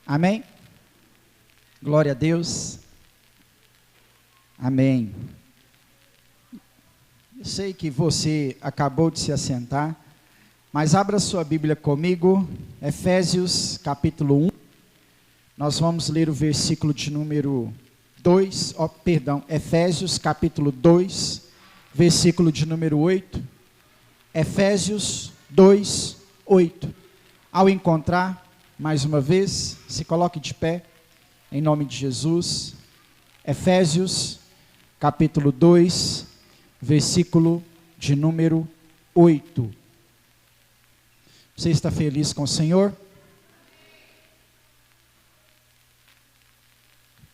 Amém? Glória a Deus. Amém. Eu sei que você acabou de se assentar, mas abra sua Bíblia comigo, Efésios capítulo 1. Nós vamos ler o versículo de número 2, Efésios capítulo 2, versículo de número 8. Efésios 2, 8. Ao encontrar, mais uma vez, se coloque de pé, em nome de Jesus. Efésios capítulo 2, versículo de número 8. Você está feliz com o Senhor?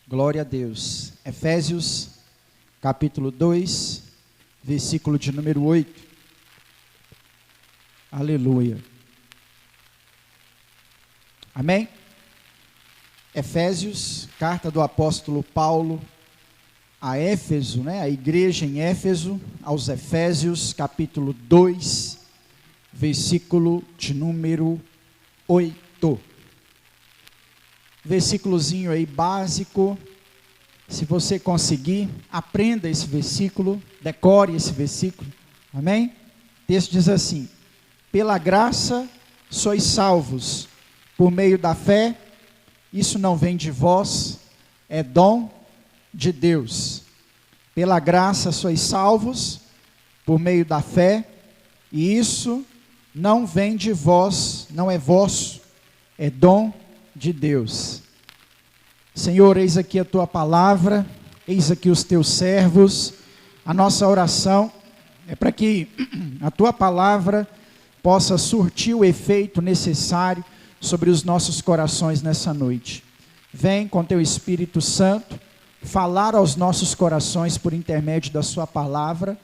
Glória a Deus. Efésios capítulo 2, versículo de número 8. Aleluia. Amém? Efésios, carta do apóstolo Paulo a Éfeso, a igreja em Éfeso, aos Efésios, capítulo 2, versículo de número 8. Versículozinho aí básico, se você conseguir, aprenda esse versículo, decore esse versículo, amém? O texto diz assim: pela graça sois salvos, por meio da fé. Isso não vem de vós, é dom de Deus. Pela graça sois salvos, por meio da fé, e isso não vem de vós, não é vosso, é dom de Deus. Senhor, eis aqui a tua palavra, eis aqui os teus servos. A nossa oração é para que a tua palavra possa surtir o efeito necessário sobre os nossos corações nessa noite. Vem com teu Espírito Santo falar aos nossos corações por intermédio da sua palavra,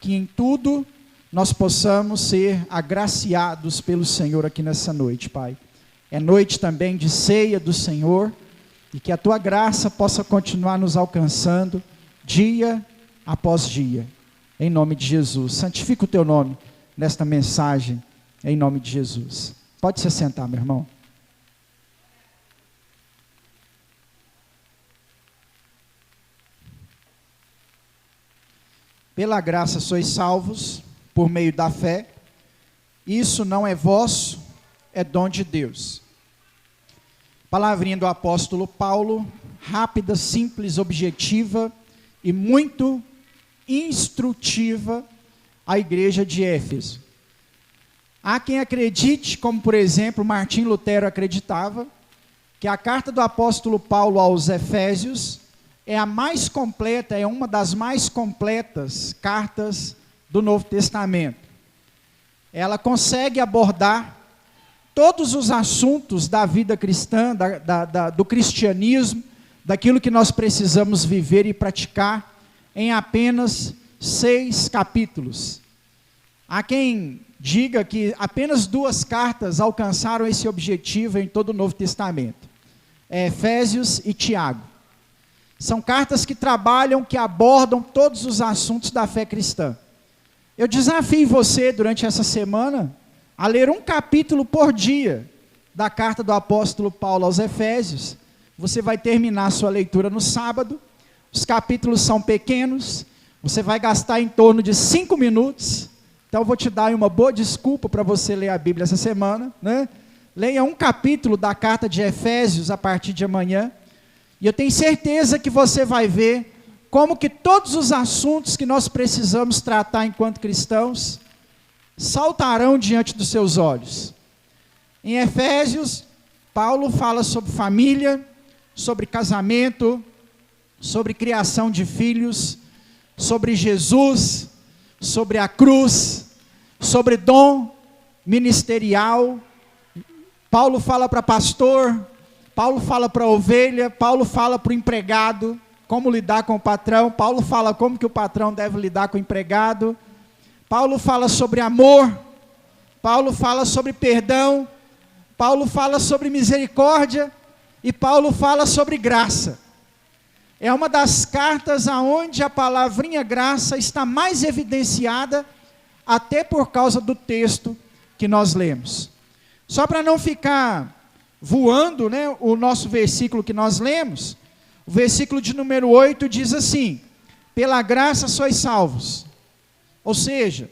que em tudo nós possamos ser agraciados pelo Senhor aqui nessa noite, Pai. É noite também de ceia do Senhor, e que a tua graça possa continuar nos alcançando dia após dia, em nome de Jesus. Santifica o teu nome nesta mensagem, em nome de Jesus. Pode se sentar, meu irmão. Pela graça sois salvos, por meio da fé. Isso não é vosso, é dom de Deus. Palavrinha do apóstolo Paulo, rápida, simples, objetiva e muito instrutiva à igreja de Éfeso. Há quem acredite, como por exemplo Martim Lutero acreditava, que a carta do apóstolo Paulo aos Efésios é a mais completa, é uma das mais completas cartas do Novo Testamento. Ela consegue abordar todos os assuntos da vida cristã, do cristianismo, daquilo que nós precisamos viver e praticar em apenas 6 capítulos. Há quem diga que apenas 2 cartas alcançaram esse objetivo em todo o Novo Testamento. Efésios e Tiago. São cartas que trabalham, que abordam todos os assuntos da fé cristã. Eu desafio você durante essa semana a ler um capítulo por dia da carta do apóstolo Paulo aos Efésios. Você vai terminar a sua leitura no sábado. Os capítulos são pequenos. Você vai gastar em torno de 5 minutos. Então eu vou te dar uma boa desculpa para você ler a Bíblia essa semana, Leia um capítulo da carta de Efésios a partir de amanhã, e eu tenho certeza que você vai ver como que todos os assuntos que nós precisamos tratar enquanto cristãos saltarão diante dos seus olhos. Em Efésios, Paulo fala sobre família, sobre casamento, sobre criação de filhos, sobre Jesus, sobre a cruz, sobre dom ministerial. Paulo fala para pastor, Paulo fala para ovelha, Paulo fala para o empregado, como lidar com o patrão. Paulo fala como que o patrão deve lidar com o empregado. Paulo fala sobre amor, Paulo fala sobre perdão, Paulo fala sobre misericórdia e Paulo fala sobre graça. É uma das cartas onde a palavrinha graça está mais evidenciada, até por causa do texto que nós lemos. Só para não ficar voando, né, o nosso versículo que nós lemos. O versículo de número 8 diz assim: pela graça sois salvos. Ou seja,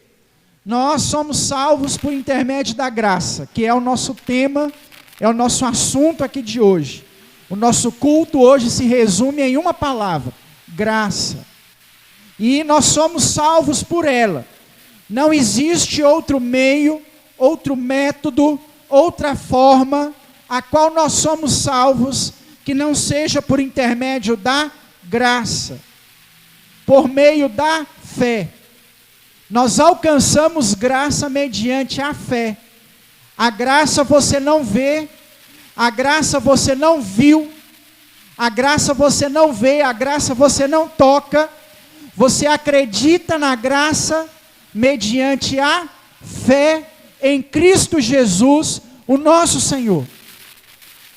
nós somos salvos por intermédio da graça, que é o nosso tema, é o nosso assunto aqui de hoje. O nosso culto hoje se resume em uma palavra: graça. E nós somos salvos por ela. Não existe outro meio, outro método, outra forma a qual nós somos salvos que não seja por intermédio da graça, por meio da fé. Nós alcançamos graça mediante a fé. A graça você não vê, a graça você não viu, a graça você não vê, a graça você não toca. Você acredita na graça mediante a fé em Cristo Jesus, o nosso Senhor.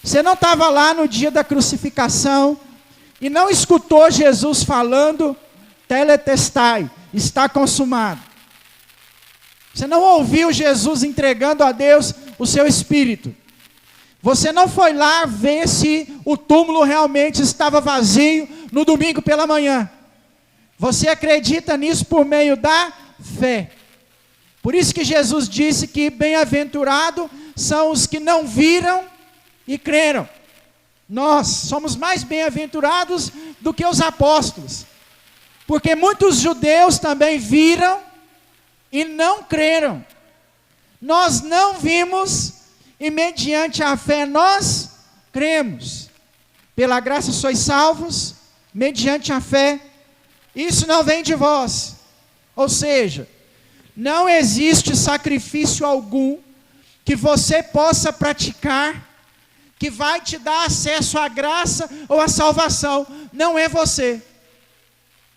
Você não estava lá no dia da crucificação e não escutou Jesus falando: tetelestai, está consumado. Você não ouviu Jesus entregando a Deus o seu espírito. Você não foi lá ver se o túmulo realmente estava vazio no domingo pela manhã. Você acredita nisso por meio da fé. Por isso que Jesus disse que bem-aventurado são os que não viram e creram. Nós somos mais bem-aventurados do que os apóstolos, porque muitos judeus também viram e não creram. Nós não vimos e mediante a fé nós cremos. Pela graça sois salvos, mediante a fé. Isso não vem de vós. Ou seja, não existe sacrifício algum que você possa praticar que vai te dar acesso à graça ou à salvação. Não é você.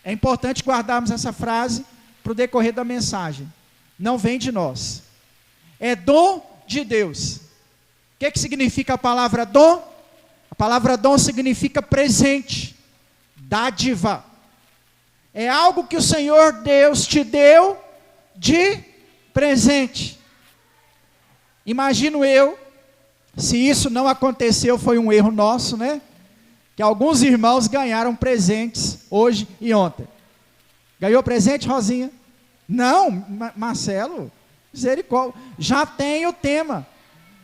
É importante guardarmos essa frase para o decorrer da mensagem. Não vem de nós. É dom de Deus. O que significa a palavra dom? A palavra dom significa presente, dádiva. É algo que o Senhor Deus te deu de presente. Imagino eu, se isso não aconteceu, foi um erro nosso, né? Que alguns irmãos ganharam presentes hoje e ontem. Ganhou presente, Rosinha? Não, Marcelo, misericórdia. Já tem o tema.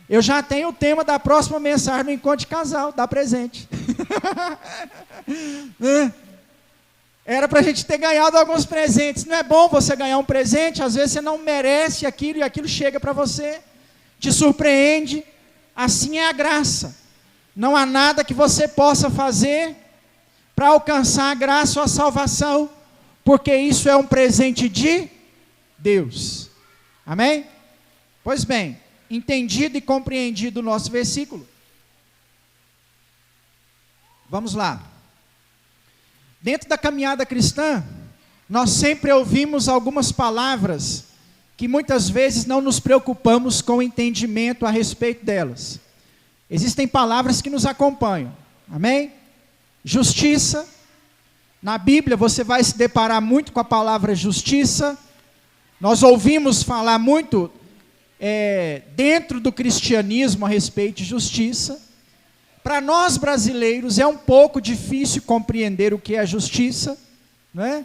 Eu já tenho o tema da próxima mensagem no encontro de casal, dá presente. Era para a gente ter ganhado alguns presentes. Não é bom você ganhar um presente? Às vezes você não merece aquilo e aquilo chega para você, te surpreende. Assim é a graça. Não há nada que você possa fazer para alcançar a graça ou a salvação, porque isso é um presente de Deus. Amém? Pois bem, entendido e compreendido o nosso versículo, vamos lá. Dentro da caminhada cristã, nós sempre ouvimos algumas palavras que muitas vezes não nos preocupamos com o entendimento a respeito delas. Existem palavras que nos acompanham, amém? Justiça. Na Bíblia você vai se deparar muito com a palavra justiça. Nós ouvimos falar muito dentro do cristianismo a respeito de justiça. Para nós brasileiros é um pouco difícil compreender o que é justiça, né?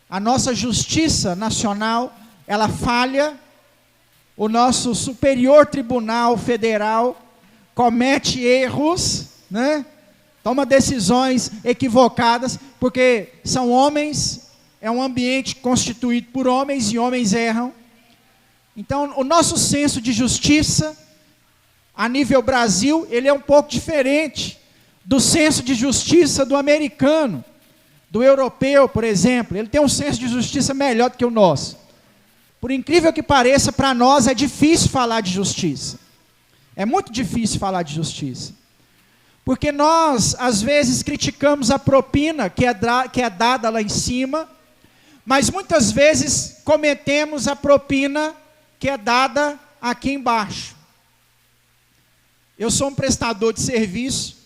A nossa justiça nacional, ela falha. O nosso Superior Tribunal Federal comete erros, né? Toma decisões equivocadas, porque são homens, é um ambiente constituído por homens e homens erram. Então, o nosso senso de justiça, a nível Brasil, ele é um pouco diferente do senso de justiça do americano, do europeu, por exemplo. Ele tem um senso de justiça melhor do que o nosso. Por incrível que pareça, para nós é difícil falar de justiça. É muito difícil falar de justiça. Porque nós, às vezes, criticamos a propina que é dada lá em cima, mas muitas vezes cometemos a propina que é dada aqui embaixo. Eu sou um prestador de serviço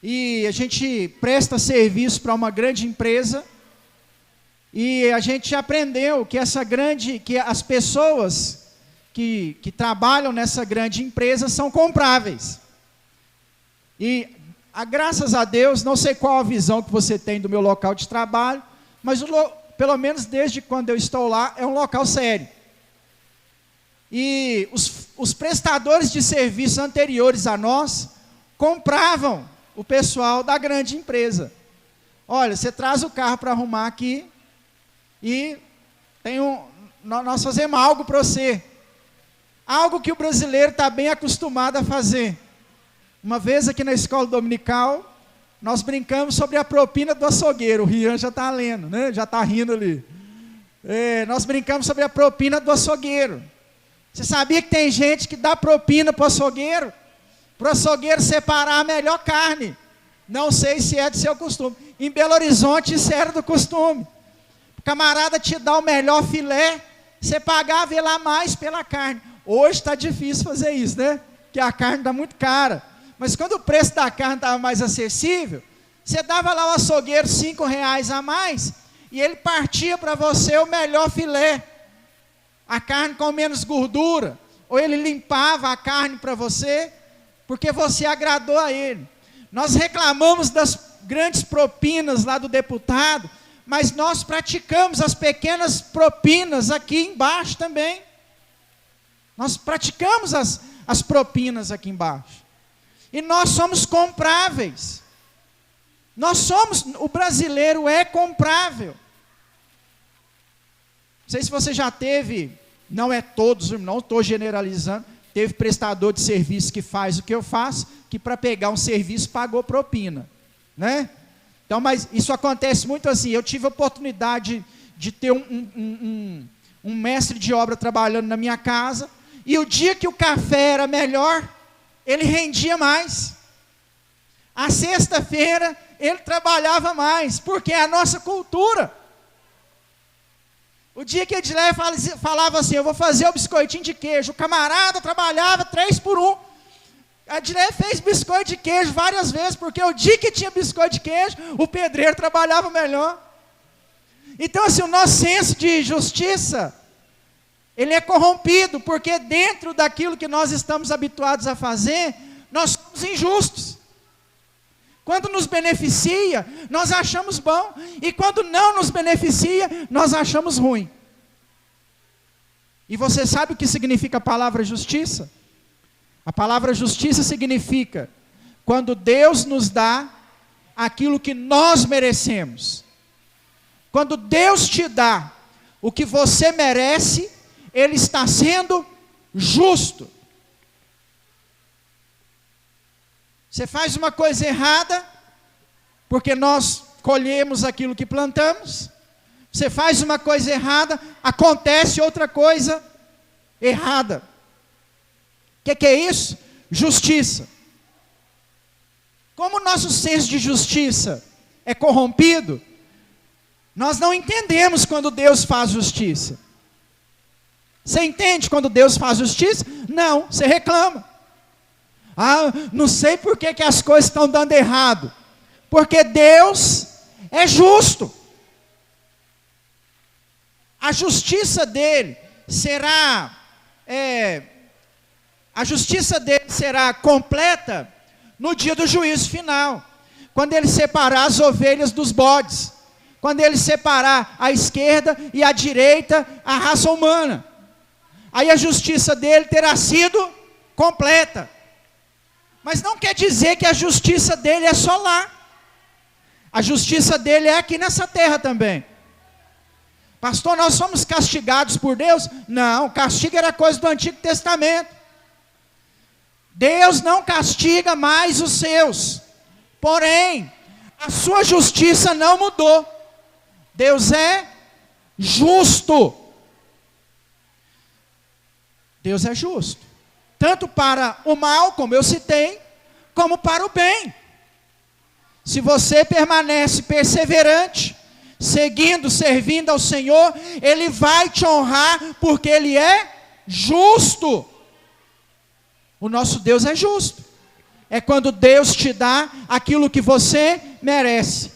e a gente presta serviço para uma grande empresa e a gente aprendeu que que as pessoas que trabalham nessa grande empresa são compráveis. E, graças a Deus, não sei qual a visão que você tem do meu local de trabalho, mas pelo menos desde quando eu estou lá, é um local sério. E os prestadores de serviços anteriores a nós compravam o pessoal da grande empresa. Olha, você traz o carro para arrumar aqui e nós fazemos algo para você. Algo que o brasileiro está bem acostumado a fazer. Uma vez aqui na escola dominical, nós brincamos sobre a propina do açougueiro. O Rian já está lendo, né? Já está rindo ali. Nós brincamos sobre a propina do açougueiro. Você sabia que tem gente que dá propina para o açougueiro? Para o açougueiro separar a melhor carne. Não sei se é do seu costume. Em Belo Horizonte isso era do costume. O camarada te dá o melhor filé, você pagava lá mais pela carne. Hoje está difícil fazer isso, né? Porque a carne está muito cara. Mas quando o preço da carne estava mais acessível, você dava lá ao açougueiro R$5 a mais, e ele partia para você o melhor filé. A carne com menos gordura, ou ele limpava a carne para você, porque você agradou a ele. Nós reclamamos das grandes propinas lá do deputado, mas nós praticamos as pequenas propinas aqui embaixo também. Nós praticamos as propinas aqui embaixo. E nós somos compráveis. O brasileiro é comprável. Não sei se você já teve, não é todos, não estou generalizando, teve prestador de serviço que faz o que eu faço, que para pegar um serviço pagou propina, né? Então, mas isso acontece muito assim. Eu tive a oportunidade de ter um mestre de obra trabalhando na minha casa, e o dia que o café era melhor, ele rendia mais. A sexta-feira, ele trabalhava mais, porque é a nossa cultura. O dia que Edilé falava assim, eu vou fazer o biscoitinho de queijo, o camarada trabalhava 3 por 1. A Edilé fez biscoito de queijo várias vezes, porque o dia que tinha biscoito de queijo, o pedreiro trabalhava melhor. Então, assim, o nosso senso de justiça, ele é corrompido, porque dentro daquilo que nós estamos habituados a fazer, nós somos injustos. Quando nos beneficia, nós achamos bom. E quando não nos beneficia, nós achamos ruim. E você sabe o que significa a palavra justiça? A palavra justiça significa quando Deus nos dá aquilo que nós merecemos. Quando Deus te dá o que você merece, Ele está sendo justo. Você faz uma coisa errada, porque nós colhemos aquilo que plantamos. Você faz uma coisa errada, acontece outra coisa errada. O que é isso? Justiça. Como o nosso senso de justiça é corrompido, nós não entendemos quando Deus faz justiça. Você entende quando Deus faz justiça? Não, você reclama. Não sei por que as coisas estão dando errado. Porque Deus é justo. A justiça dele será completa no dia do juízo final, quando ele separar as ovelhas dos bodes, quando ele separar a esquerda e a direita, a raça humana. Aí a justiça dele terá sido completa. Mas não quer dizer que a justiça dele é só lá. A justiça dele é aqui nessa terra também. Pastor, nós somos castigados por Deus? Não, castigo era coisa do Antigo Testamento. Deus não castiga mais os seus. Porém, a sua justiça não mudou. Deus é justo. Deus é justo. Tanto para o mal, como eu citei, como para o bem. Se você permanece perseverante, seguindo, servindo ao Senhor, Ele vai te honrar, porque Ele é justo. O nosso Deus é justo. É quando Deus te dá aquilo que você merece.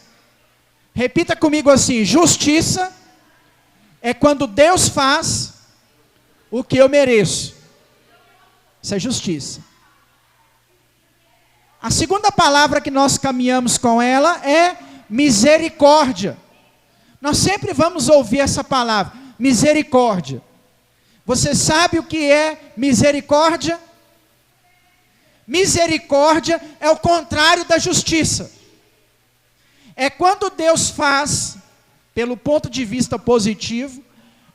Repita comigo assim: justiça é quando Deus faz o que eu mereço. Isso é justiça. A segunda palavra que nós caminhamos com ela é misericórdia. Nós sempre vamos ouvir essa palavra, misericórdia. Você sabe o que é misericórdia? Misericórdia é o contrário da justiça. É quando Deus faz, pelo ponto de vista positivo,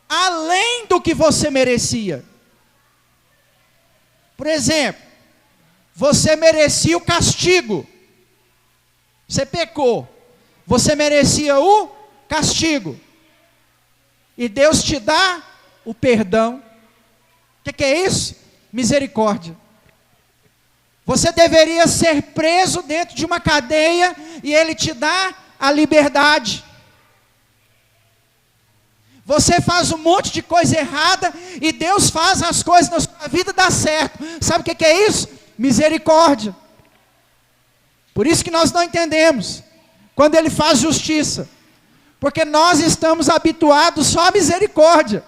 além do que você merecia. Por exemplo, você merecia o castigo. Você pecou. Você merecia o castigo. E Deus te dá o perdão. O que é isso? Misericórdia. Você deveria ser preso dentro de uma cadeia e Ele te dá a liberdade. Você faz um monte de coisa errada e Deus faz as coisas na sua vida dar certo. Sabe o que é isso? Misericórdia. Por isso que nós não entendemos quando Ele faz justiça. Porque nós estamos habituados só à misericórdia.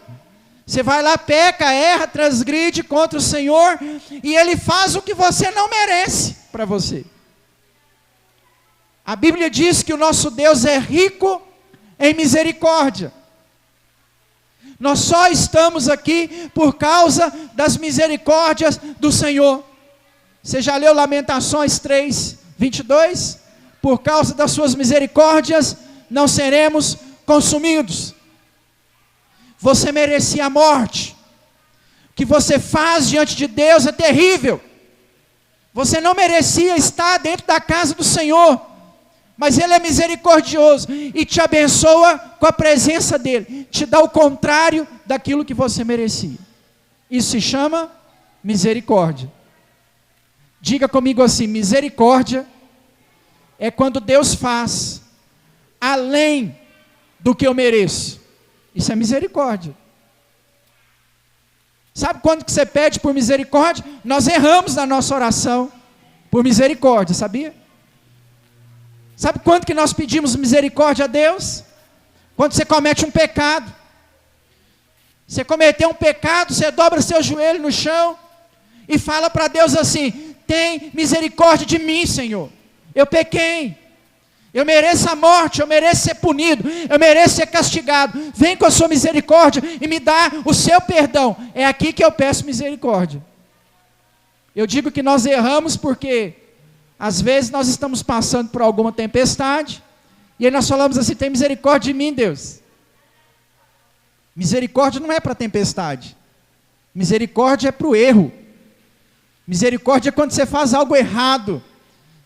Você vai lá, peca, erra, transgride contra o Senhor, e Ele faz o que você não merece para você. A Bíblia diz que o nosso Deus é rico em misericórdia. Nós só estamos aqui por causa das misericórdias do Senhor. Você já leu Lamentações 3, 22? Por causa das suas misericórdias, não seremos consumidos. Você merecia a morte. O que você faz diante de Deus é terrível. Você não merecia estar dentro da casa do Senhor, mas Ele é misericordioso e te abençoa com a presença dEle. Te dá o contrário daquilo que você merecia. Isso se chama misericórdia. Diga comigo assim: misericórdia é quando Deus faz além do que eu mereço. Isso é misericórdia. Sabe quando que você pede por misericórdia? Nós erramos na nossa oração por misericórdia, sabia? Sabe quando que nós pedimos misericórdia a Deus? Quando você comete um pecado. Você cometeu um pecado, você dobra seu joelho no chão e fala para Deus assim: tem misericórdia de mim, Senhor. Eu pequei. Eu mereço a morte, eu mereço ser punido, eu mereço ser castigado. Vem com a sua misericórdia e me dá o seu perdão. É aqui que eu peço misericórdia. Eu digo que nós erramos porque às vezes nós estamos passando por alguma tempestade e aí nós falamos assim: tem misericórdia de mim, Deus. Misericórdia não é para tempestade. Misericórdia é para o erro. Misericórdia é quando você faz algo errado.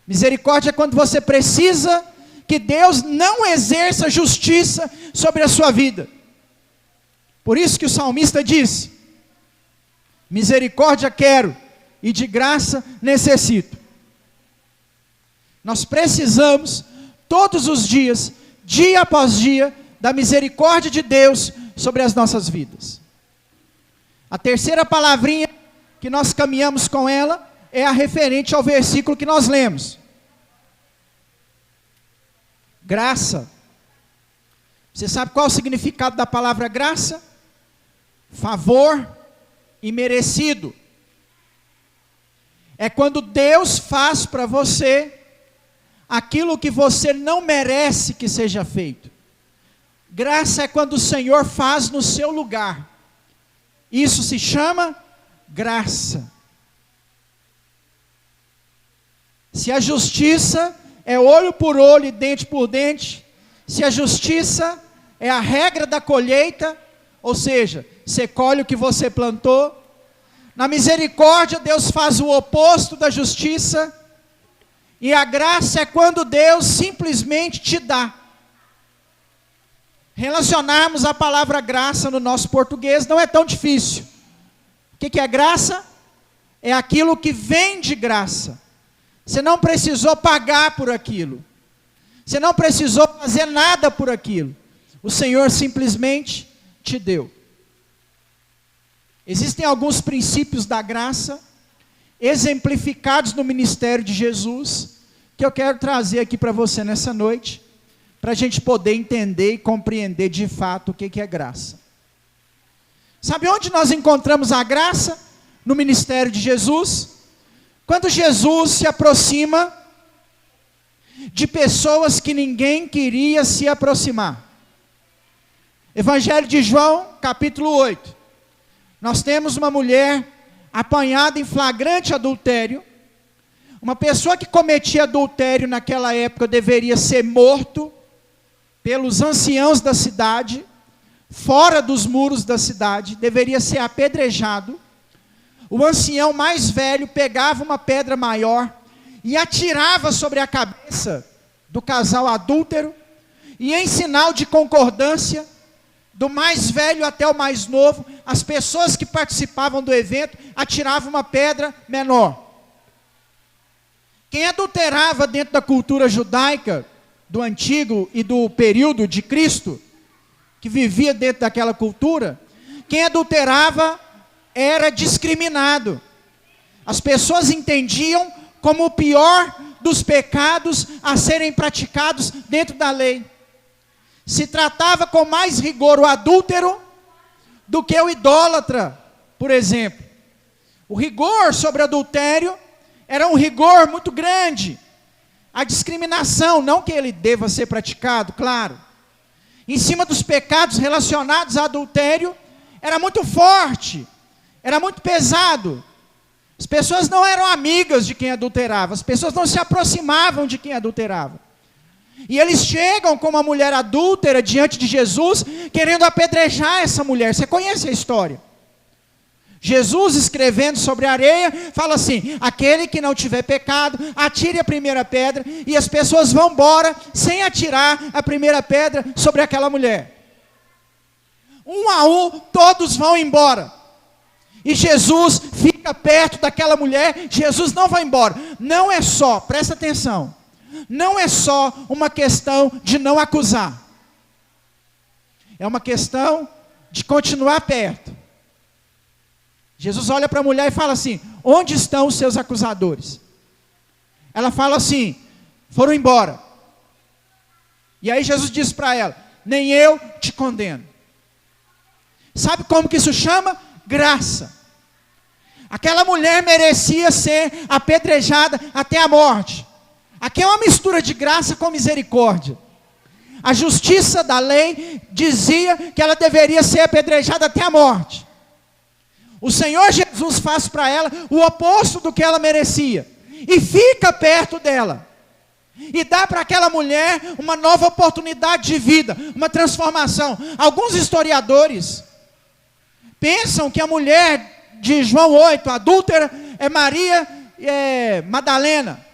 Misericórdia é quando você precisa que Deus não exerça justiça sobre a sua vida. Por isso que o salmista diz: misericórdia quero e de graça necessito. Nós precisamos todos os dias, dia após dia, da misericórdia de Deus sobre as nossas vidas. A terceira palavrinha que nós caminhamos com ela é a referente ao versículo que nós lemos. Graça. Você sabe qual é o significado da palavra graça? Favor imerecido. É quando Deus faz para você aquilo que você não merece que seja feito. Graça é quando o Senhor faz no seu lugar. Isso se chama graça. Se a justiça é olho por olho e dente por dente, se a justiça é a regra da colheita, ou seja, você colhe o que você plantou, na misericórdia Deus faz o oposto da justiça, e a graça é quando Deus simplesmente te dá. Relacionarmos a palavra graça no nosso português não é tão difícil. O que é graça? É aquilo que vem de graça. Você não precisou pagar por aquilo. Você não precisou fazer nada por aquilo. O Senhor simplesmente te deu. Existem alguns princípios da graça, exemplificados no ministério de Jesus, que eu quero trazer aqui para você nessa noite, para a gente poder entender e compreender de fato o que é graça. Sabe onde nós encontramos a graça? No ministério de Jesus. Quando Jesus se aproxima de pessoas que ninguém queria se aproximar. Evangelho de João, capítulo 8. Nós temos uma mulher apanhada em flagrante adultério. Uma pessoa que cometia adultério naquela época deveria ser morto pelos anciãos da cidade, fora dos muros da cidade, deveria ser apedrejado. O ancião mais velho pegava uma pedra maior e atirava sobre a cabeça do casal adúltero, e em sinal de concordância, do mais velho até o mais novo, as pessoas que participavam do evento atiravam uma pedra menor. Quem adulterava dentro da cultura judaica, do antigo e do período de Cristo, que vivia dentro daquela cultura, quem adulterava era discriminado. As pessoas entendiam como o pior dos pecados a serem praticados dentro da lei. Se tratava com mais rigor o adúltero do que o idólatra, por exemplo. O rigor sobre adultério era um rigor muito grande. A discriminação, não que ele deva ser praticado, claro, em cima dos pecados relacionados a adultério, era muito forte, era muito pesado. As pessoas não eram amigas de quem adulterava, as pessoas não se aproximavam de quem adulterava. E eles chegam com uma mulher adúltera diante de Jesus, querendo apedrejar essa mulher. Você conhece a história? Jesus, escrevendo sobre a areia, fala assim: aquele que não tiver pecado, atire a primeira pedra, e as pessoas vão embora, sem atirar a primeira pedra sobre aquela mulher. Um a um, todos vão embora. E Jesus fica perto daquela mulher. Jesus não vai embora. Não é só, presta atenção, não é só uma questão de não acusar. É uma questão de continuar perto. Jesus olha para a mulher e fala assim: onde estão os seus acusadores? Ela fala assim: foram embora. E aí Jesus diz para ela: nem eu te condeno. Sabe como que isso chama? Graça. Aquela mulher merecia ser apedrejada até a morte. Aqui é uma mistura de graça com misericórdia. A justiça da lei dizia que ela deveria ser apedrejada até a morte. O Senhor Jesus faz para ela o oposto do que ela merecia, e fica perto dela, e dá para aquela mulher uma nova oportunidade de vida, uma transformação. Alguns historiadores pensam que a mulher de João 8, adúltera, é Maria Madalena,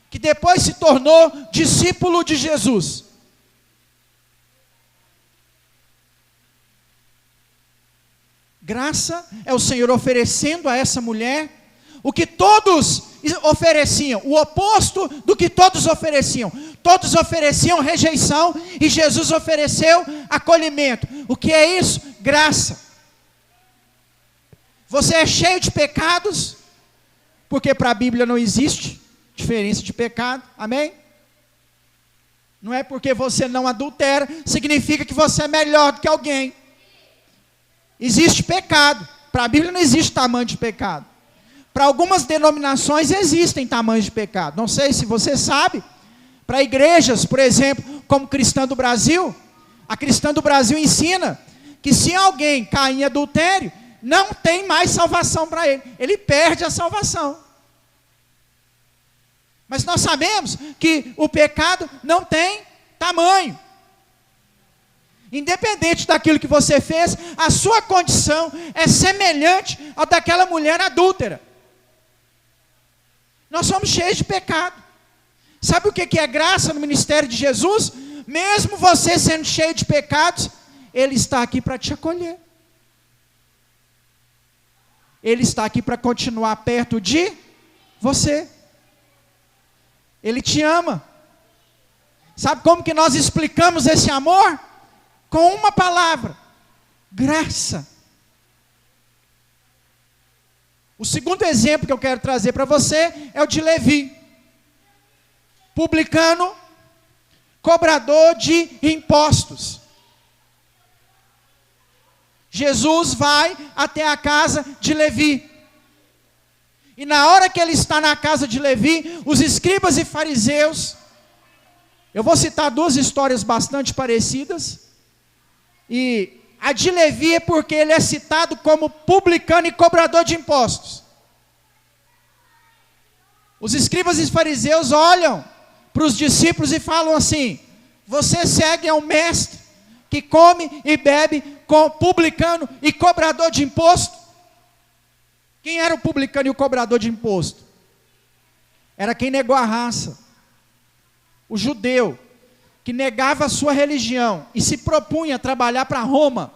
que depois se tornou discípulo de Jesus. Graça é o Senhor oferecendo a essa mulher o que todos ofereciam, o oposto do que todos ofereciam. Todos ofereciam rejeição e Jesus ofereceu acolhimento. O que é isso? Graça. Você é cheio de pecados, porque para a Bíblia não existe diferença de pecado, amém? Não é porque você não adultera, significa que você é melhor do que alguém. Existe pecado, para a Bíblia não existe tamanho de pecado. Para algumas denominações existem tamanhos de pecado. Não sei se você sabe, para igrejas, por exemplo, como Cristã do Brasil, a Cristã do Brasil ensina que se alguém cair em adultério, não tem mais salvação para ele, ele perde a salvação. Mas nós sabemos que o pecado não tem tamanho. Independente daquilo que você fez, a sua condição é semelhante ao daquela mulher adúltera. Nós somos cheios de pecado. Sabe o que é graça no ministério de Jesus? Mesmo você sendo cheio de pecados, Ele está aqui para te acolher. Ele está aqui para continuar perto de você. Ele te ama. Sabe como que nós explicamos esse amor? Com uma palavra: graça. O segundo exemplo que eu quero trazer para você é o de Levi, publicano, cobrador de impostos. Jesus vai até a casa de Levi. E na hora que ele está na casa de Levi, os escribas e fariseus, eu vou citar duas histórias bastante parecidas, e a de Levi é porque ele é citado como publicano e cobrador de impostos. Os escribas e fariseus olham para os discípulos e falam assim: vocês seguem ao mestre que come e bebe com publicano e cobrador de imposto? Quem era o publicano e o cobrador de imposto? Era quem negou a raça. O judeu, que negava a sua religião e se propunha a trabalhar para Roma,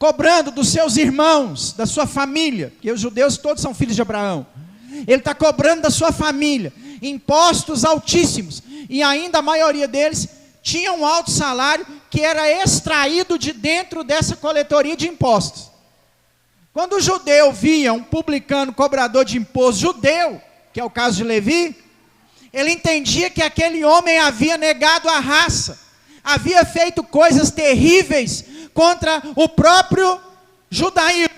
cobrando dos seus irmãos, da sua família, porque os judeus todos são filhos de Abraão. Ele está cobrando da sua família impostos altíssimos, e ainda a maioria deles tinha um alto salário que era extraído de dentro dessa coletoria de impostos. Quando o judeu via um publicano cobrador de imposto judeu, que é o caso de Levi, ele entendia que aquele homem havia negado a raça, havia feito coisas terríveis contra o próprio judaísmo.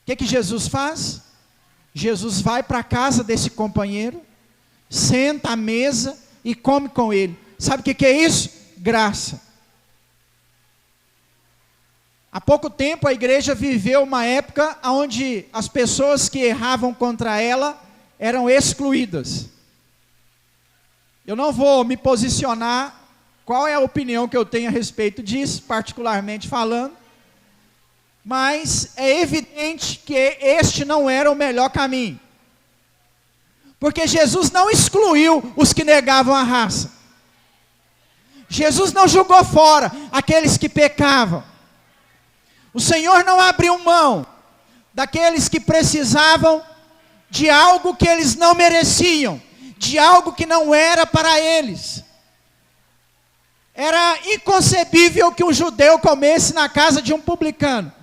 O que Jesus faz? Jesus vai para a casa desse companheiro, senta à mesa e come com ele. Sabe o que é isso? Graça. Há pouco tempo a igreja viveu uma época onde as pessoas que erravam contra ela eram excluídas. Eu não vou me posicionar qual é a opinião que eu tenho a respeito disso, particularmente falando, mas é evidente que este não era o melhor caminho. Porque Jesus não excluiu os que negavam a raça. Jesus não jogou fora aqueles que pecavam. O Senhor não abriu mão daqueles que precisavam de algo que eles não mereciam, de algo que não era para eles. Era inconcebível que um judeu comesse na casa de um publicano.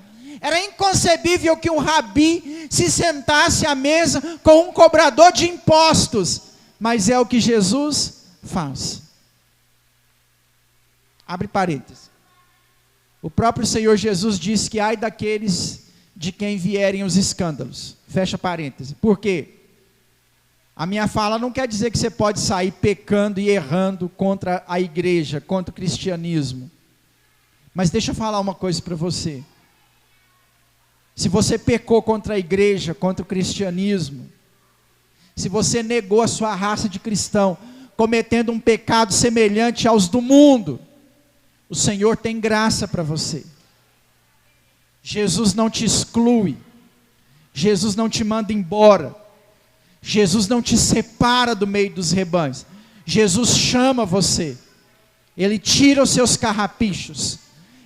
Era inconcebível que um rabi se sentasse à mesa com um cobrador de impostos. Mas é o que Jesus faz. Abre parênteses. O próprio Senhor Jesus disse que ai daqueles de quem vierem os escândalos. Fecha parênteses. Por quê? A minha fala não quer dizer que você pode sair pecando e errando contra a igreja, contra o cristianismo. Mas deixa eu falar uma coisa para você. Se você pecou contra a igreja, contra o cristianismo, se você negou a sua raça de cristão, cometendo um pecado semelhante aos do mundo, o Senhor tem graça para você. Jesus não te exclui, Jesus não te manda embora, Jesus não te separa do meio dos rebanhos, Jesus chama você, Ele tira os seus carrapichos,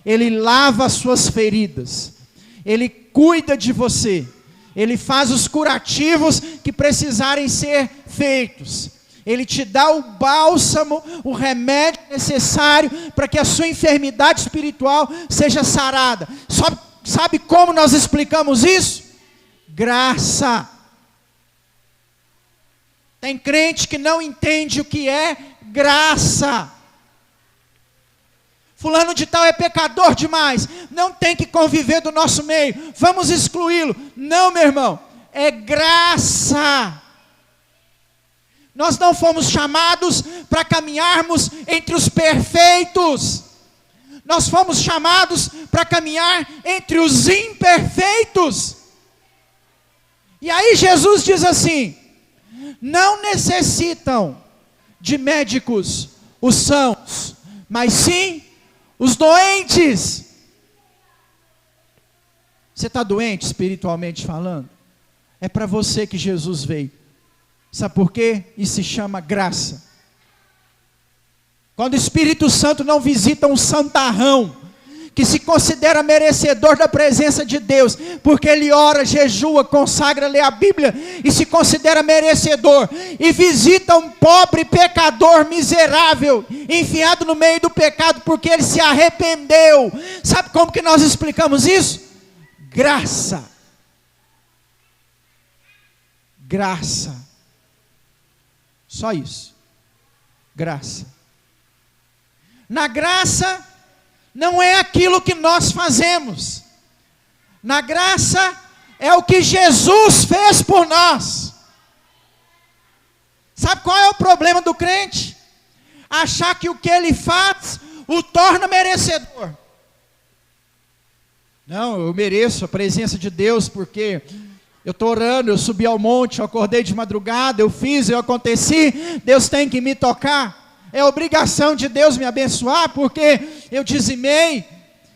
Ele lava as suas feridas, Ele cuida de você, Ele faz os curativos que precisarem ser feitos, Ele te dá o bálsamo, o remédio necessário para que a sua enfermidade espiritual seja sarada. Sabe como nós explicamos isso? Graça. Tem crente que não entende o que é graça. Fulano de tal é pecador demais, não tem que conviver do nosso meio, vamos excluí-lo. Não, meu irmão, é graça. Nós não fomos chamados para caminharmos entre os perfeitos, nós fomos chamados para caminhar entre os imperfeitos. E aí Jesus diz assim: não necessitam de médicos os sãos, mas sim os doentes. Você está doente espiritualmente falando? É para você que Jesus veio. Sabe por quê? Isso se chama graça. Quando o Espírito Santo não visita um santarrão, que se considera merecedor da presença de Deus, porque ele ora, jejua, consagra, lê a Bíblia, e se considera merecedor, e visita um pobre pecador miserável, enfiado no meio do pecado, porque ele se arrependeu. Sabe como que nós explicamos isso? Graça. Graça. Só isso. Graça. Na graça, não é aquilo que nós fazemos. Na graça, é o que Jesus fez por nós. Sabe qual é o problema do crente? Achar que o que ele faz o torna merecedor. Não, eu mereço a presença de Deus porque eu estou orando, eu subi ao monte, eu acordei de madrugada, eu fiz, eu aconteci, Deus tem que me tocar. É obrigação de Deus me abençoar porque eu dizimei.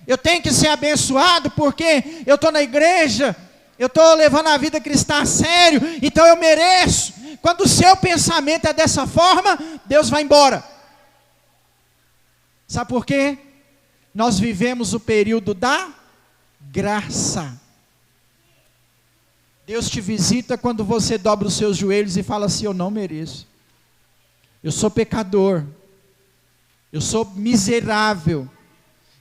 Eu tenho que ser abençoado porque eu estou na igreja, eu estou levando a vida cristã a sério, então eu mereço. Quando o seu pensamento é dessa forma, Deus vai embora. Sabe por quê? Nós vivemos o período da graça. Deus te visita quando você dobra os seus joelhos e fala assim: eu não mereço. Eu sou pecador. Eu sou miserável.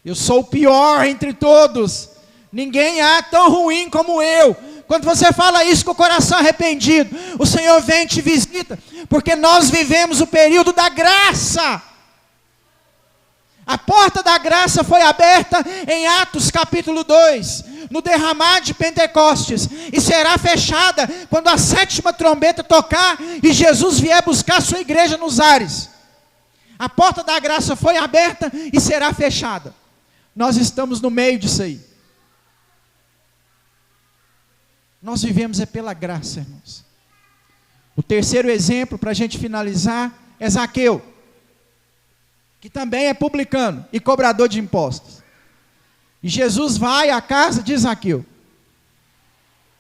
Eu sou o pior entre todos. Ninguém há tão ruim como eu. Quando você fala isso com o coração arrependido, o Senhor vem e te visita, porque nós vivemos o período da graça. A porta da graça foi aberta em Atos capítulo 2, no derramar de Pentecostes, e será fechada quando a 7ª trombeta tocar e Jesus vier buscar sua igreja nos ares. A porta da graça foi aberta e será fechada. Nós estamos no meio disso aí. Nós vivemos é pela graça, irmãos. O terceiro exemplo, para a gente finalizar, é Zaqueu, que também é publicano e cobrador de impostos. E Jesus vai à casa de Zaqueu.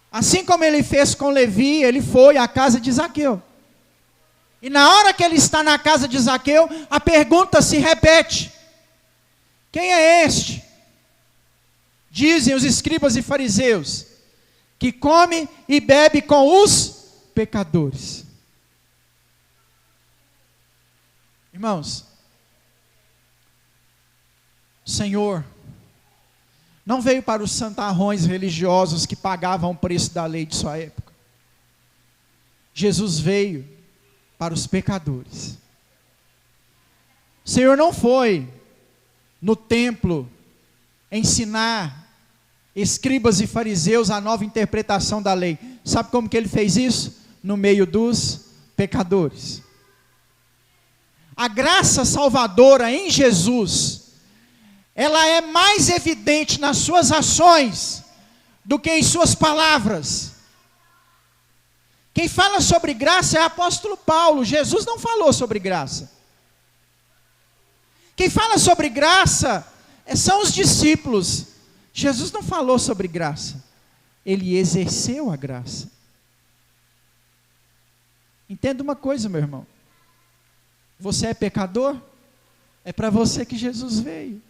Assim como ele fez com Levi, ele foi à casa de Zaqueu. E na hora que ele está na casa de Zaqueu, a pergunta se repete: quem é este? Dizem os escribas e fariseus, que come e bebe com os pecadores. Irmãos, o Senhor não veio para os santarrões religiosos que pagavam o preço da lei de sua época. Jesus veio para os pecadores. O Senhor não foi no templo ensinar escribas e fariseus a nova interpretação da lei. Sabe como que ele fez isso? No meio dos pecadores. A graça salvadora em Jesus, ela é mais evidente nas suas ações do que em suas palavras. Quem fala sobre graça é o apóstolo Paulo. Jesus não falou sobre graça. Quem fala sobre graça são os discípulos. Jesus não falou sobre graça. Ele exerceu a graça. Entenda uma coisa, meu irmão. Você é pecador? É para você que Jesus veio.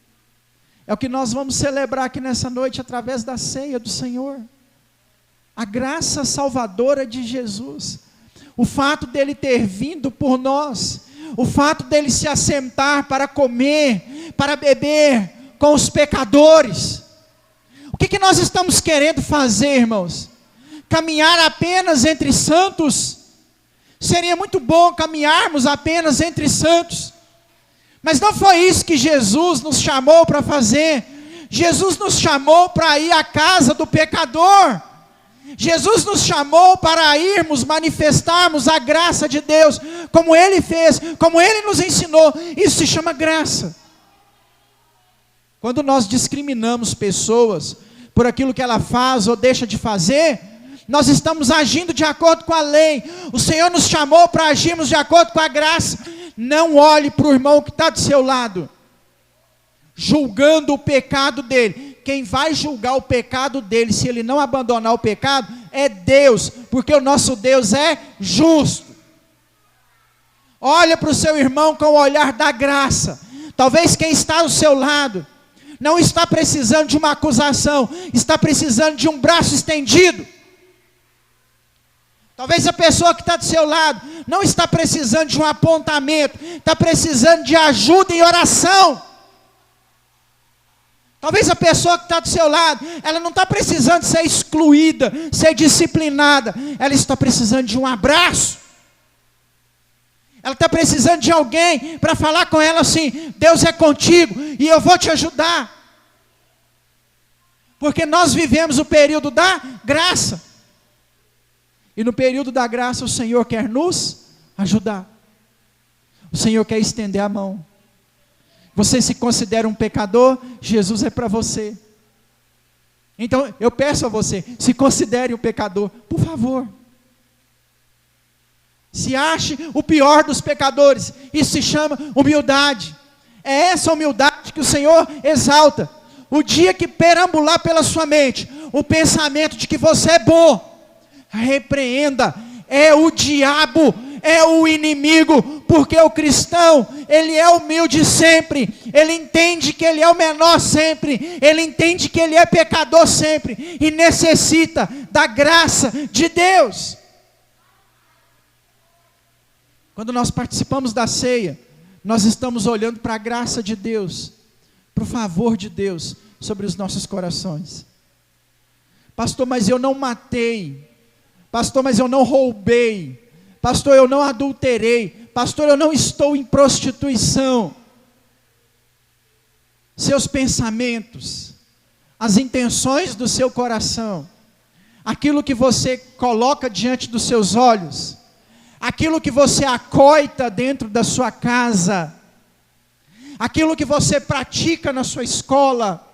É o que nós vamos celebrar aqui nessa noite através da ceia do Senhor. A graça salvadora de Jesus. O fato dele ter vindo por nós. O fato dele se assentar para comer, para beber com os pecadores. O que nós estamos querendo fazer, irmãos? Caminhar apenas entre santos? Seria muito bom caminharmos apenas entre santos. Mas não foi isso que Jesus nos chamou para fazer. Jesus nos chamou para ir à casa do pecador. Jesus nos chamou para irmos manifestarmos a graça de Deus, como Ele fez, como Ele nos ensinou. Isso se chama graça. Quando nós discriminamos pessoas por aquilo que ela faz ou deixa de fazer, nós estamos agindo de acordo com a lei. O Senhor nos chamou para agirmos de acordo com a graça. Não olhe para o irmão que está do seu lado, julgando o pecado dele. Quem vai julgar o pecado dele, se ele não abandonar o pecado, é Deus, porque o nosso Deus é justo. Olha para o seu irmão com o olhar da graça. Talvez quem está ao seu lado não está precisando de uma acusação, está precisando de um braço estendido. Talvez a pessoa que está do seu lado não está precisando de um apontamento, está precisando de ajuda e oração. Talvez a pessoa que está do seu lado, ela não está precisando ser excluída, ser disciplinada, ela está precisando de um abraço. Ela está precisando de alguém para falar com ela assim: Deus é contigo e eu vou te ajudar. Porque nós vivemos o período da graça. E no período da graça o Senhor quer nos ajudar. O Senhor quer estender a mão. Você se considera um pecador? Jesus é para você. Então eu peço a você, se considere um pecador, por favor. Se ache o pior dos pecadores. Isso se chama humildade. É essa humildade que o Senhor exalta. O dia que perambular pela sua mente o pensamento de que você é bom, repreenda. É o diabo, é o inimigo, porque o cristão, ele é humilde sempre, ele entende que ele é o menor sempre, ele entende que ele é pecador sempre, e necessita da graça de Deus. Quando nós participamos da ceia, nós estamos olhando para a graça de Deus, para o favor de Deus sobre os nossos corações. Pastor, mas eu não matei. Pastor, mas eu não roubei. Pastor, eu não adulterei. Pastor, eu não estou em prostituição. Seus pensamentos, as intenções do seu coração, aquilo que você coloca diante dos seus olhos, aquilo que você acoita dentro da sua casa, aquilo que você pratica na sua escola,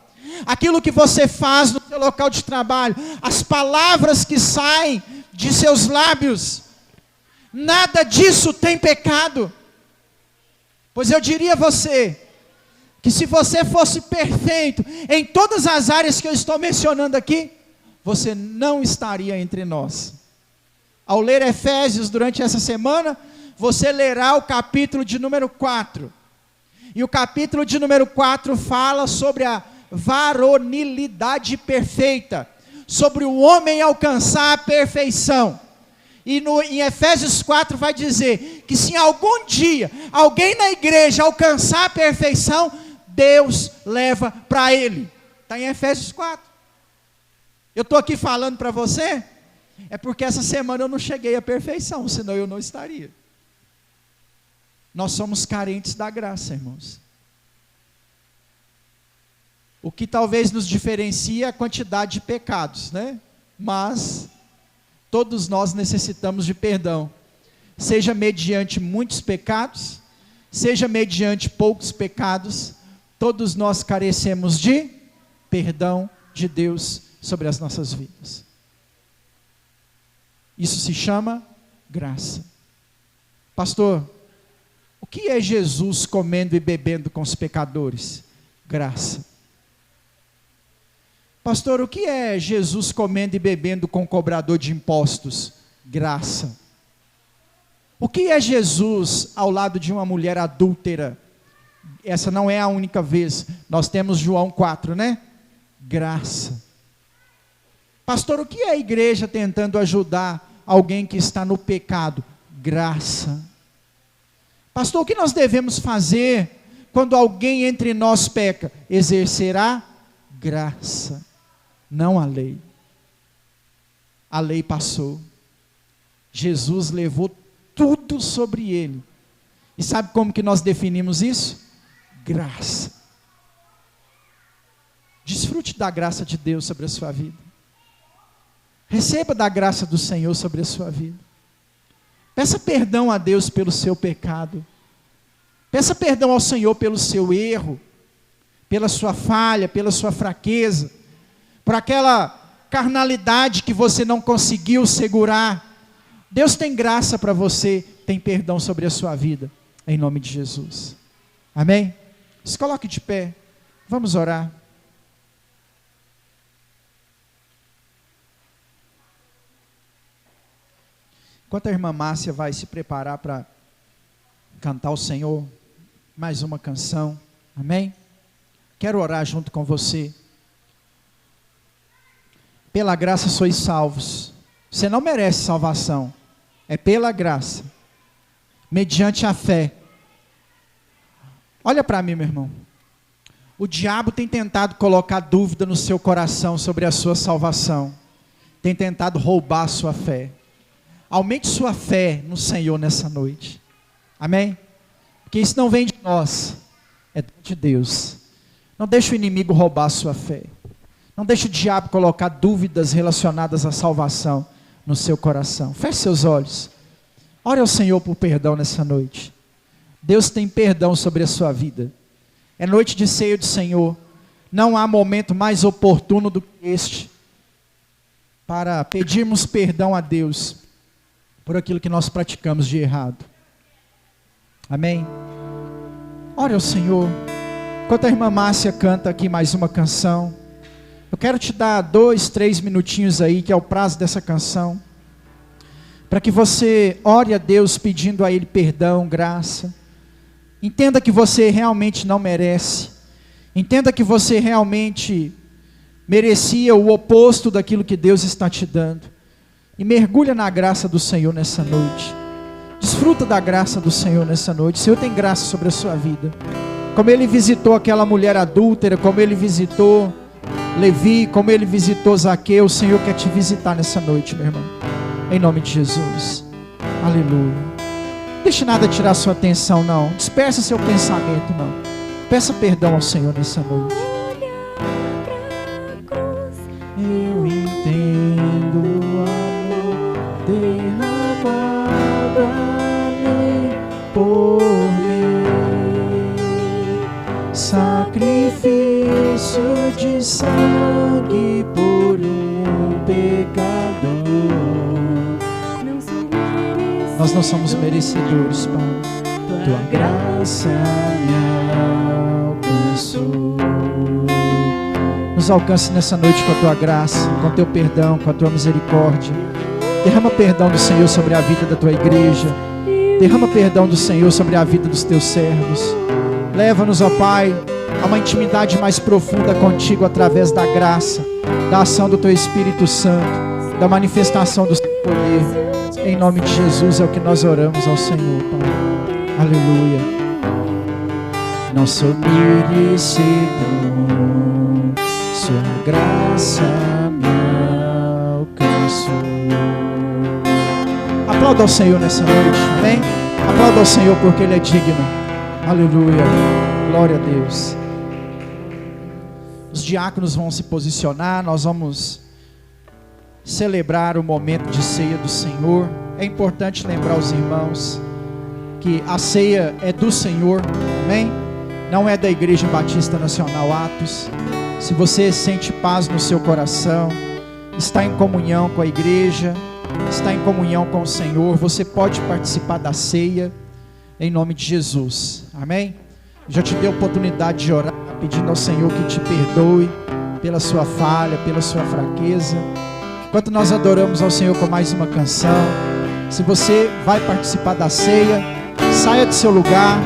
aquilo que você faz no seu local de trabalho, as palavras que saem de seus lábios, nada disso tem pecado. Pois eu diria a você, que se você fosse perfeito em todas as áreas que eu estou mencionando aqui, você não estaria entre nós. Ao ler Efésios durante essa semana, você lerá o capítulo de número 4. E o capítulo de número 4 fala sobre a varonilidade perfeita, sobre o homem alcançar a perfeição. E em Efésios 4 vai dizer que se algum dia alguém na igreja alcançar a perfeição, Deus leva para ele. Está em Efésios 4. Eu estou aqui falando para você, é porque essa semana eu não cheguei à perfeição, senão eu não estaria. Nós somos carentes da graça, irmãos. O que talvez nos diferencie é a quantidade de pecados, né? Mas todos nós necessitamos de perdão. Seja mediante muitos pecados, seja mediante poucos pecados, todos nós carecemos de perdão de Deus sobre as nossas vidas. Isso se chama graça. Pastor, o que é Jesus comendo e bebendo com os pecadores? Graça. Pastor, o que é Jesus comendo e bebendo com o cobrador de impostos? Graça. O que é Jesus ao lado de uma mulher adúltera? Essa não é a única vez. Nós temos João 4, né? Graça. Pastor, o que é a igreja tentando ajudar alguém que está no pecado? Graça. Pastor, o que nós devemos fazer quando alguém entre nós peca? Exercerá graça, não a lei. A lei passou. Jesus levou tudo sobre ele. E sabe como que nós definimos isso? Graça. Desfrute da graça de Deus sobre a sua vida. Receba da graça do Senhor sobre a sua vida. Peça perdão a Deus pelo seu pecado. Peça perdão ao Senhor pelo seu erro, pela sua falha, pela sua fraqueza, por aquela carnalidade que você não conseguiu segurar. Deus tem graça para você, tem perdão sobre a sua vida, em nome de Jesus. Amém? Se coloque de pé, vamos orar. Enquanto a irmã Márcia vai se preparar para cantar ao Senhor mais uma canção, amém? Quero orar junto com você. Pela graça sois salvos. Você não merece salvação, é pela graça, mediante a fé. Olha para mim, meu irmão. O diabo tem tentado colocar dúvida no seu coração sobre a sua salvação, tem tentado roubar a sua fé. Aumente sua fé no Senhor nessa noite, amém? Porque isso não vem de nós, é de Deus. Não deixe o inimigo roubar a sua fé. Não deixe o diabo colocar dúvidas relacionadas à salvação no seu coração. Feche seus olhos. Ore ao Senhor por perdão nessa noite. Deus tem perdão sobre a sua vida. É noite de ceia do Senhor. Não há momento mais oportuno do que este para pedirmos perdão a Deus por aquilo que nós praticamos de errado. Amém? Ore ao Senhor. Enquanto a irmã Márcia canta aqui mais uma canção, eu quero te dar 2, 3 minutinhos aí, que é o prazo dessa canção, para que você ore a Deus pedindo a Ele perdão, graça. Entenda que você realmente não merece. Entenda que você realmente merecia o oposto daquilo que Deus está te dando. E mergulha na graça do Senhor nessa noite. Desfruta da graça do Senhor nessa noite. O Senhor tem graça sobre a sua vida. Como Ele visitou aquela mulher adúltera, como Ele visitou Levi, como Ele visitou Zaqueu, o Senhor quer te visitar nessa noite, meu irmão. Em nome de Jesus. Aleluia. Deixe nada tirar sua atenção, não. Dispersa seu pensamento, não. Peça perdão ao Senhor nessa noite. Eu entendo o amor derramado por mim. Sacrifício de sangue por um pecador. Nós não somos merecedores, Pai. Tua graça me alcançou. Nos alcance nessa noite com a Tua graça, com o Teu perdão, com a Tua misericórdia. Derrama perdão do Senhor sobre a vida da Tua igreja. Derrama perdão do Senhor sobre a vida dos Teus servos. Leva-nos, ó Pai, a uma intimidade mais profunda contigo através da graça, da ação do Teu Espírito Santo, da manifestação do Teu poder. Em nome de Jesus é o que nós oramos ao Senhor, Pai. Aleluia. Não sou merecedor, sua graça me alcançou. Aplauda ao Senhor nessa noite, amém? Aplauda ao Senhor porque Ele é digno. Aleluia. Glória a Deus. Os diáconos vão se posicionar, nós vamos celebrar o momento de ceia do Senhor. É importante lembrar os irmãos que a ceia é do Senhor, amém? Não é da Igreja Batista Nacional Atos. Se você sente paz no seu coração, está em comunhão com a igreja, está em comunhão com o Senhor, você pode participar da ceia em nome de Jesus, amém? Já te dei a oportunidade de orar, pedindo ao Senhor que te perdoe pela sua falha, pela sua fraqueza. Enquanto nós adoramos ao Senhor com mais uma canção, se você vai participar da ceia, saia do seu lugar,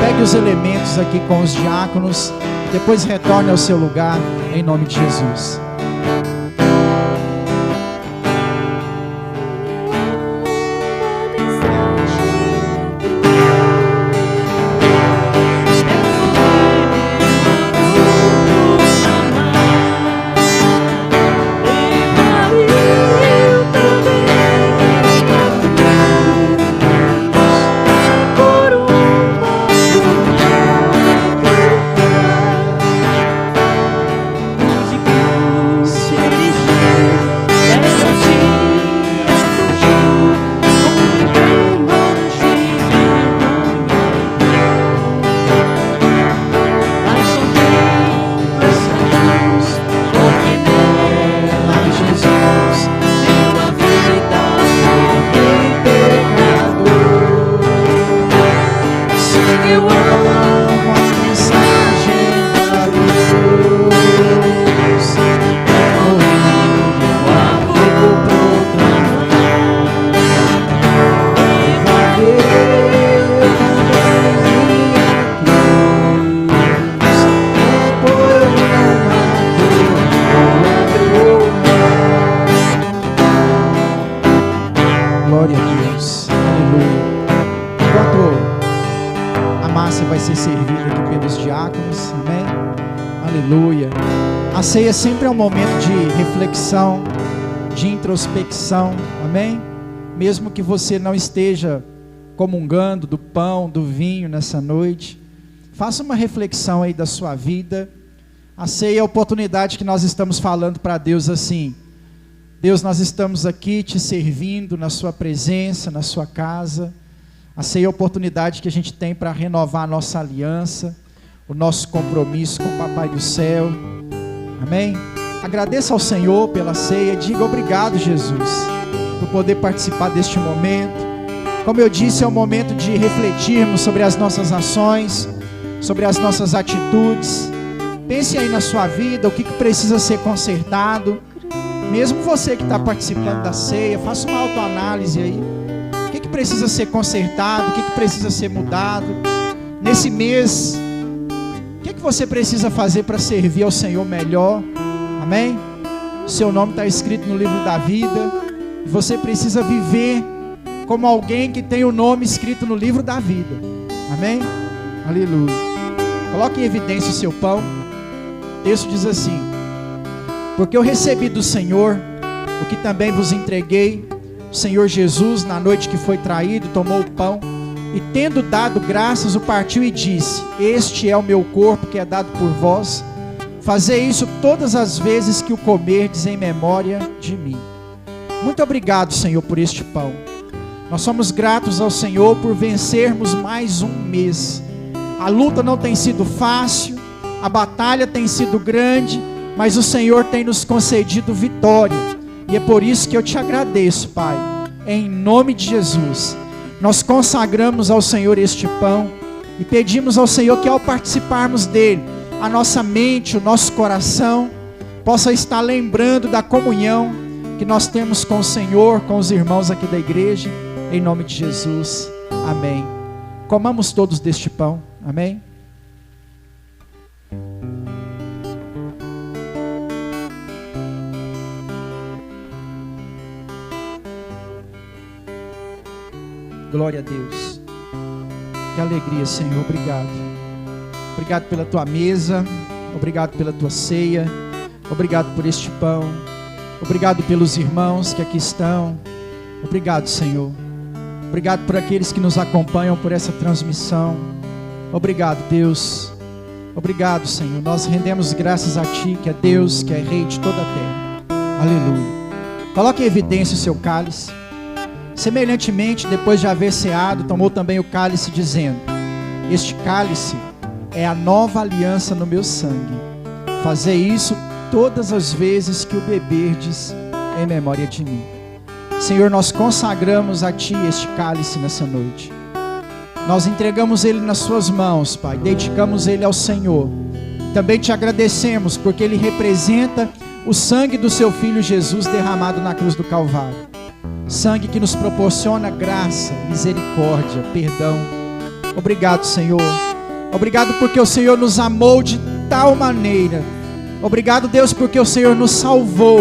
pegue os elementos aqui com os diáconos, depois retorne ao seu lugar, em nome de Jesus. A ceia sempre é um momento de reflexão, de introspecção, amém? Mesmo que você não esteja comungando do pão, do vinho nessa noite, faça uma reflexão aí da sua vida, A ceia é a oportunidade que nós estamos falando para Deus assim: Deus, nós estamos aqui te servindo na sua presença, na sua casa. A ceia é a oportunidade que a gente tem para renovar a nossa aliança, o nosso compromisso com o Papai do Céu. Amém? Agradeça ao Senhor pela ceia, diga obrigado, Jesus, por poder participar deste momento. Como eu disse, é o momento de refletirmos sobre as nossas ações, sobre as nossas atitudes. Pense aí na sua vida, o que precisa ser consertado. Mesmo você que está participando da ceia, faça uma autoanálise aí. O que precisa ser consertado, o que precisa ser mudado. Nesse mês, o que você precisa fazer para servir ao Senhor melhor? Amém? Seu nome está escrito no livro da vida. E você precisa viver como alguém que tem o nome escrito no livro da vida. Amém? Aleluia. Coloque em evidência o seu pão. O texto diz assim: porque eu recebi do Senhor o que também vos entreguei. O Senhor Jesus, na noite que foi traído, tomou o pão e, tendo dado graças, o partiu e disse: este é o meu corpo que é dado por vós. Fazei isso todas as vezes que o comerdes em memória de mim. Muito obrigado, Senhor, por este pão. Nós somos gratos ao Senhor por vencermos mais um mês. A luta não tem sido fácil, a batalha tem sido grande, mas o Senhor tem nos concedido vitória. E é por isso que eu te agradeço, Pai. Em nome de Jesus, nós consagramos ao Senhor este pão e pedimos ao Senhor que, ao participarmos dele, a nossa mente, o nosso coração possa estar lembrando da comunhão que nós temos com o Senhor, com os irmãos aqui da igreja. Em nome de Jesus, amém. Comamos todos deste pão, amém? Glória a Deus. Que alegria, Senhor. Obrigado. Obrigado pela tua mesa. Obrigado pela tua ceia. Obrigado por este pão. Obrigado pelos irmãos que aqui estão. Obrigado, Senhor. Obrigado por aqueles que nos acompanham por essa transmissão. Obrigado, Deus. Obrigado, Senhor. Nós rendemos graças a Ti, que é Deus, que é Rei de toda a terra. Aleluia. Coloque em evidência o seu cálice. Semelhantemente, depois de haver ceado, tomou também o cálice, dizendo: este cálice é a nova aliança no meu sangue. Fazei isso todas as vezes que o beberdes em memória de mim. Senhor, nós consagramos a Ti este cálice nessa noite. Nós entregamos ele nas suas mãos, Pai. Dedicamos ele ao Senhor. Também te agradecemos porque ele representa o sangue do seu Filho Jesus derramado na cruz do Calvário. Sangue que nos proporciona graça, misericórdia, perdão. Obrigado, Senhor. Obrigado porque o Senhor nos amou de tal maneira. Obrigado, Deus, porque o Senhor nos salvou.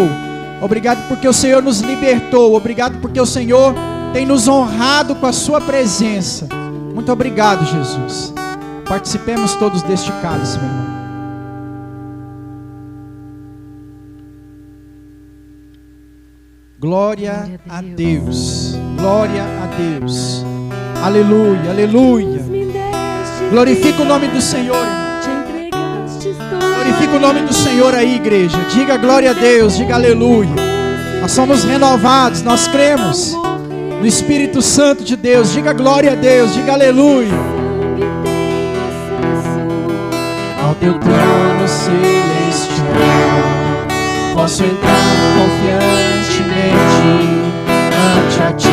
Obrigado porque o Senhor nos libertou. Obrigado porque o Senhor tem nos honrado com a sua presença. Muito obrigado, Jesus. Participemos todos deste cálice, meu irmão. Glória a Deus. Glória a Deus. Aleluia, aleluia. Glorifica o nome do Senhor, irmão. Glorifica o nome do Senhor aí, igreja. Diga glória a Deus, diga aleluia. Nós somos renovados, nós cremos no Espírito Santo de Deus. Diga glória a Deus, diga aleluia. Ao teu trono celestial posso entrar confiantemente ante a Ti.